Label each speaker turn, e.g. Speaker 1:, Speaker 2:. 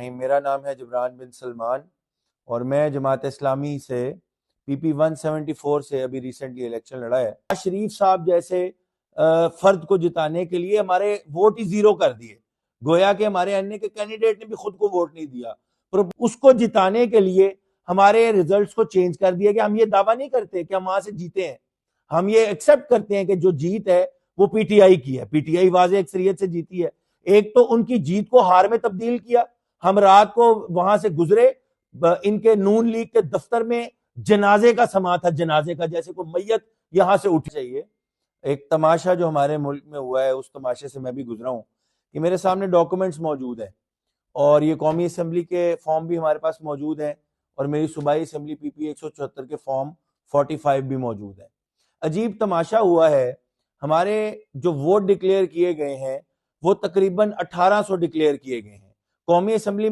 Speaker 1: میرا نام ہے جبران بن سلمان اور میں جماعت اسلامی سے پی پی 174 سے ابھی ریسنٹلی الیکشن لڑا ہے۔ شریف صاحب جیسے فرد کو جتانے کے لیے ہمارے ووٹ ہی زیرو کر دیے، گویا کہ ہمارے این اے کے کینڈیڈیٹ نے بھی خود کو ووٹ نہیں دیا، پر اس کو جتانے کے لیے ہمارے ریزلٹس کو چینج کر دیا کہ ہم یہ دعویٰ نہیں کرتے کہ ہم وہاں سے جیتے ہیں، ہم یہ ایکسپٹ کرتے ہیں کہ جو جیت ہے وہ پی ٹی آئی کی ہے، پی ٹی آئی واضح اکثریت سے جیتی ہے۔ ایک تو ان کی جیت کو ہار میں تبدیل کیا، ہم رات کو وہاں سے گزرے، ان کے نون لیگ کے دفتر میں جنازے کا سما تھا، جنازے کا، جیسے کوئی میت یہاں سے اٹھ چاہیے۔ ایک تماشا جو ہمارے ملک میں ہوا ہے اس تماشے سے میں بھی گزرا ہوں کہ میرے سامنے ڈاکومنٹس موجود ہیں اور یہ قومی اسمبلی کے فارم بھی ہمارے پاس موجود ہیں اور میری صوبائی اسمبلی پی پی 174 کے فارم 45 بھی موجود ہیں۔ عجیب تماشا ہوا ہے، ہمارے جو ووٹ ڈکلیئر کیے گئے ہیں وہ تقریباً 1800 ڈکلیئر کیے گئے ہیں۔ قومی اسمبلی